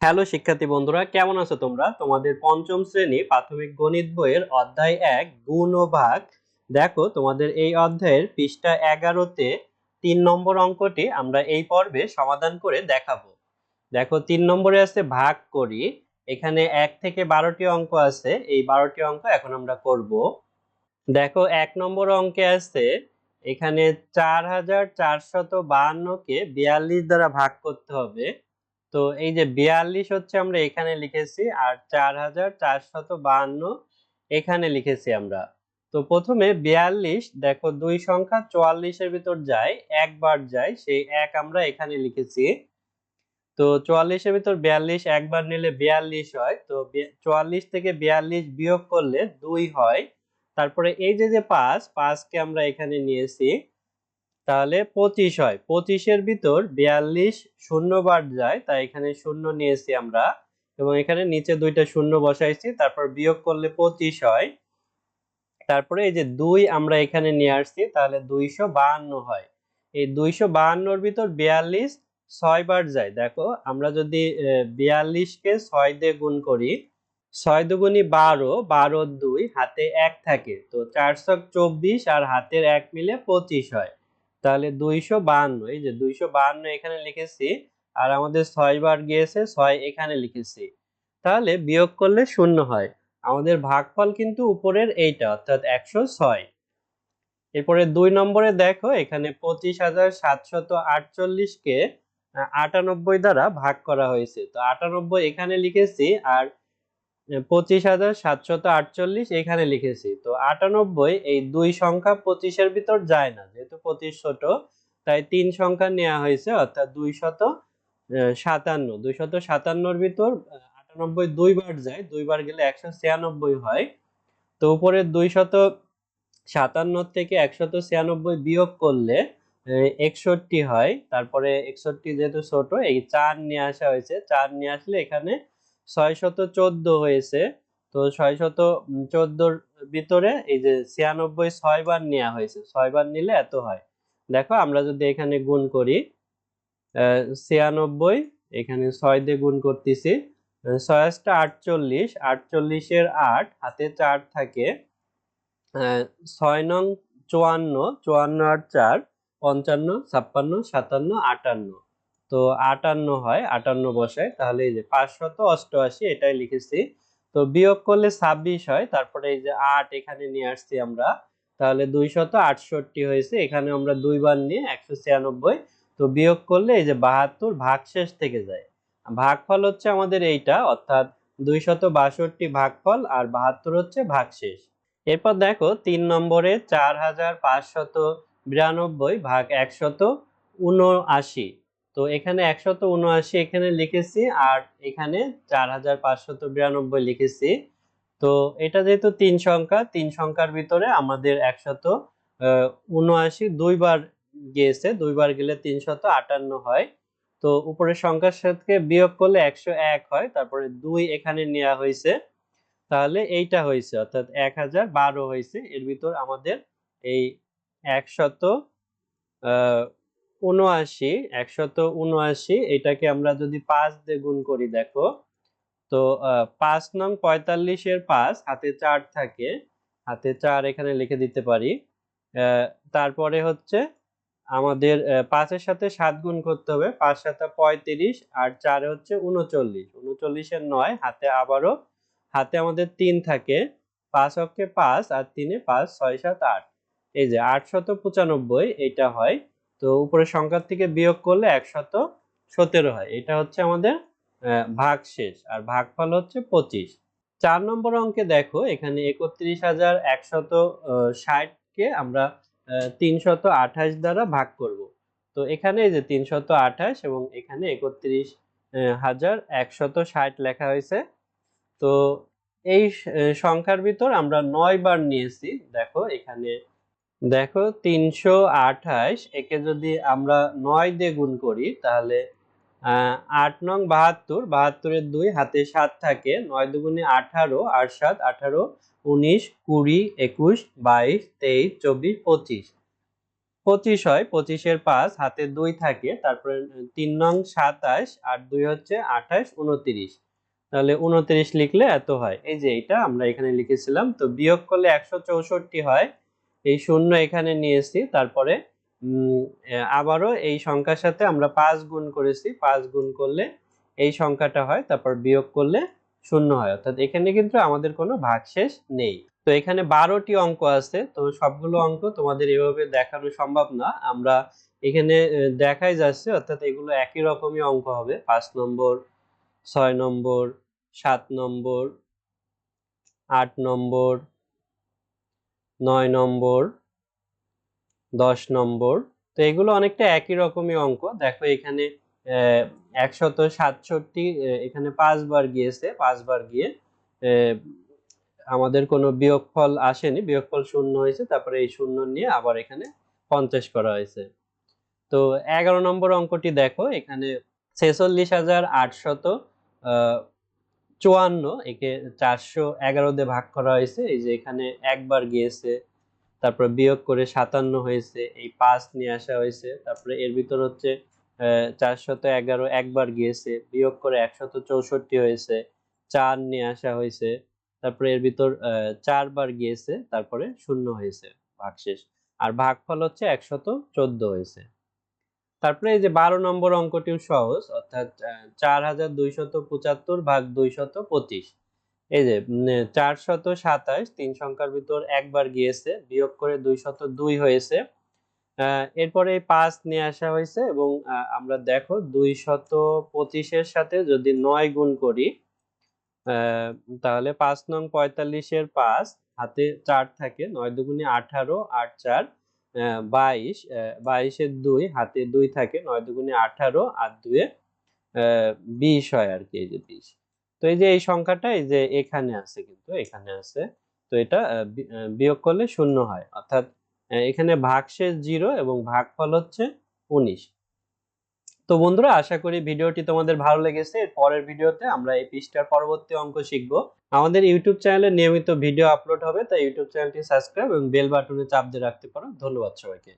Hello শিক্ষার্থী বন্ধুরা, কেমন আছো তোমরা? তোমাদের পঞ্চম শ্রেণী প্রাথমিক গণিত বইয়ের অধ্যায় ১ গুণ ও ভাগ। দেখো তোমাদের এই অধ্যায়ের পৃষ্ঠা ১১-তে ৩ নম্বর অঙ্কটি আমরা এই পর্বে সমাধান করে দেখাবো। দেখো ৩ নম্বরে আছে ভাগ করি। এখানে ১ থেকে ১২টি অঙ্ক আছে, এই ১২টি অঙ্ক এখন আমরা করব। দেখো ১ নম্বর অঙ্কে আছে এখানে ৪,৪৫২ কে ৪২ দ্বারা ভাগ করতে হবে। তো এই যে ৪২ হচ্ছে আমরা এখানে লিখেছি, আর ৪,৪৫২ এখানে লিখেছি আমরা। তো প্রথমে ৪২, দেখো দুই সংখ্যা ৪৪ এর ভিতর যায়, একবার যায়, সেই এক আমরা এখানে লিখেছি। তো ৪৪ এর ভিতর ৪২ একবার নিলে ৪২ হয়। তো ৪৪ থেকে ৪২ বিয়োগ করলে ২ হয়। তারপরে এই যে ৫ কে আমরা এখানে নিয়েছি, তাহলে 25 হয়। 25 এর ভিতর ৪২ শূন্য বার যায়, তাই এখানে শূন্য নিয়েছি আমরা, এবং এখানে নিচে দুইটা শূন্য বসাইছি, তারপর বিয়োগ করলে 25 হয়। তারপরে এই যে ২ আমরা এখানে নিয়ে আসছি, তাহলে ২৫২ হয়। এই ২৫২ এর ভিতর ৪২ ৬ বার যায়। দেখো আমরা যদি ৪২ কে ৬ দিয়ে গুণ করি, ৬ দুগুণী ১২, ১২ ২ হাতে ১ থাকে, তো ৪ ছক ২৪ আর হাতের ১ মিলে 25 হয়। তাহলে ২৫২, এই যে ২৫২ এখানে লিখেছি, আর আমাদের ৬ বার গিয়েছে, ৬ এখানে লিখেছি। তাহলে বিয়োগ করলে ০ হয়। আমাদের ভাগফল কিন্তু উপরের এইটা, অর্থাৎ ১০৬। এরপরে ২ নম্বরে দেখো এখানে ২৫,৭৪৮ কে ৯৮ দ্বারা ভাগ করা হয়েছে। তো ৯৮ এখানে লিখেছি, আর ২৫,৭৪৮ এখানে লিখেছি। তো ৯৮ এই দুই সংখ্যা ২৫ এর ভিতর যায় না, যেহেতু ২৫ ছোট, তাই ৩ সংখ্যা নেওয়া হয়েছে, অর্থাৎ ২৫৭। ২৫৭ ভিতর ৯৮ দুইবার যায়, দুইবার গেলে ১৯৬ হয়। তো উপরে ২৫৭ থেকে ১৯৬ বিয়োগ করলে ৬১ হয়। তারপরে ৬১ যেহেতু ছোট, এই ৪ নিয়ে আসা হয়েছে, ৪ নিয়ে আসলে এখানে ৬১৪ হয়েছে। তো ৬১৪ ভিতরে এই যে ৯৬ ৬ বার নেওয়া হয়েছে, ৬ বার নিলে এত হয়। দেখো আমরা যদি এখানে গুণ করি, ৯৬ এখানে ৬ দিয়ে গুণ করতেছি, ৬ × ৮ = ৪৮, ৪৮ এর ৮ হাতে ৪ থাকে, ৬ নং ৫৪, ৫৪ আর ৪ ৫৫, ৫৬, ৫৭, ৫৮। তো ৫৮ হয়, ৫৮ বসায়, তাহলে এই যে ৫৮৮ এটাই লিখেছি। তো বিয়োগ করলে ২৬ হয়, তারপরে এই যে ৮ এখানে নিয়ে আসছি আমরা, তাহলে ২৬৮ হয়েছে, এখানে আমরা দুইবার নিয়ে ১৯৬। তো বিয়োগ করলে এই যে ৭২ ভাগশেষ থেকে যায়। ভাগফল হচ্ছে আমাদের এইটা, অর্থাৎ ২৬২ ভাগফল, আর ৭২ হচ্ছে ভাগশেষ। এরপর দেখো ৩ নম্বরে ৪,৫৯২ ভাগ ১৭৯। তো এখানে ১৭৯ এখানে লিখেছি, আর এখানে ৪,৫৯২ লিখেছি। তো এটা যেহেতু ৩ সংখ্যা, ৩ সংখ্যার ভিতরে আমাদের ১৭৯ দুইবার গিয়েছে, দুইবার গেলে ৩৫৮ হয়। তো উপরের সংখ্যার সাথে বিয়োগ করলে ১০১ হয়, তারপরে ২ এখানে নেওয়া হয়েছে, তাহলে এইটা হয়েছে, অর্থাৎ ১০১২ হয়েছে। এর ভিতর আমাদের এই ১৭৯ এটাকে আমরা যদি ৫ দিয়ে গুণ করি, দেখো তো ৫ নং ৪৫ এর ৫ হাতে ৪ থাকে, হাতে ৪ এখানে লিখে দিতে পারি। তারপরে হচ্ছে আমাদের ৫ এর সাথে ৭ গুণ করতে হবে, ৫ × ৭ = ৩৫, আর ৪ হচ্ছে ৩৯, ৩৯ এর ৯ হাতে আবারও, হাতে আমাদের ৩ থাকে, ৫ অক্ষে ৫ আর ৩ এ ৫, ৬ ৭ ৮, এই যে ৮৯৫ এটা হয়। তো উপরের সংখ্যার থেকে বিয়োগ করলে ১১৭ হয়। এটা হচ্ছে আমাদের ভাগশেষ, আর ভাগফল হচ্ছে ২৫। ৪ নম্বর অঙ্কে দেখো এখানে ৩১,১৬০ কে আমরা ৩২৮ দ্বারা ভাগ করব। তো এখানে এই যে ৩২৮ এবং এখানে ৩১,১৬০ লেখা হয়েছে। তো এই সংখ্যার ভিতর আমরা ৯ বার নিয়েছি। দেখো এখানে, দেখো ৩২৮ একে যদি আমরা ৯ দিয়ে গুণ করি, তাহলে ৮ নং ৭২, ৭২ এর ২ হাতে ৭ থাকে, ৯ দুগুণে ১৮, আর ৭ ১৮, ১৯, ২০, ২১, ২২, ২৩, ২৪, ২৫। 25 হয়, 25 এর 5 হাতে 2 থাকে, তারপরে 3 নং 27 আর 2 হচ্ছে 28 29, তাহলে 29 লিখলে এত হয়। এই যে এটা আমরা এখানে লিখেছিলাম। তো বিয়োগ করলে 164 হয়, এই শূন্য এখানে নিয়েছি, তারপরে আবারও এই সংখ্যার সাথে আমরা 5 গুণ করেছি, 5 গুণ করলে এই সংখ্যাটা হয়, তারপর বিয়োগ করলে শূন্য হয়, অর্থাৎ এখানে কিন্তু আমাদের কোনো ভাগশেষ নেই। তো এখানে 12টি অঙ্ক আছে, তো সবগুলো অঙ্ক তোমাদের এভাবে দেখানো সম্ভব না, আমরা এখানে দেখাই যাচ্ছে, অর্থাৎ এগুলো একই রকমই অঙ্ক হবে। 5 নম্বর, 6 নম্বর, 7 নম্বর, 8 নম্বর, 9 নম্বর, 10 নম্বর। তো এগুলো অনেকটা একই রকমই অঙ্ক। দেখো এখানে 167, এখানে 5 বার গিয়েছে, 5 বার গিয়ে আমাদের কোনো বিয়োগফল আসেনি, বিয়োগফল শূন্য হয়েছে, তারপরে এই শূন্য নিয়ে আবার এখানে 50 করা হয়েছে। তো 11 নম্বর অঙ্কটি দেখো, এখানে 46,854, একে 411 দিয়ে ভাগ করা হয়েছে। এই যে এখানে একবার গিয়েছে, তারপর বিয়োগ করে 57 হয়েছে, এই 5 নিয়ে আসা হয়েছে, তারপরে এর ভিতর হচ্ছে 411 একবার গিয়েছে, বিয়োগ করে 164 হয়েছে, 4 নিয়ে আসা হয়েছে, তারপরে এর ভিতর 4 বার গিয়েছে, তারপরে শূন্য হয়েছে ভাগশেষ, আর ভাগফল হচ্ছে 114 হয়েছে। তারপরে এই যে 12 নম্বর অঙ্কটিও সহজ, অর্থাৎ 4275 ভাগ 225, এই যে 427 3 সংখ্যার ভিতর একবার গিয়েছে, বিয়োগ করে 202 হয়েছে, এরপরে এই 5 নিয়ে আসা হয়েছে, এবং আমরা দেখো 225 এর সাথে যদি 9 গুণ করি, তাহলে 5 নং 45 এর 5 হাতে 4 থাকে, 9 দুগুণে 18, 8 4 22, 22 এর 2 হাতে 2 থাকে, 9 দুগুণে 18 আর 2 এ 20 হয় আর কি, এই যে 20। তো এই যে এই সংখ্যাটা এই যে এখানে আছে, কিন্তু এখানে আছে, তো এটা বিয়োগ করলে শূন্য হয়, অর্থাৎ এখানে ভাগশেষ 0 এবং ভাগফল হচ্ছে 19। তো বন্ধুরা, আশা করি ভিডিওটি তোমাদের ভালো লেগেছে। এর পরের ভিডিওতে আমরা এই পৃষ্ঠার পরবর্তী অঙ্ক শিখব। আমাদের ইউটিউব চ্যানেলে নিয়মিত ভিডিও আপলোড হবে, তাই ইউটিউব চ্যানেলটি সাবস্ক্রাইব এবং বেল বাটনে চাপ দিয়ে রাখতে পারো। ধন্যবাদ সবাইকে।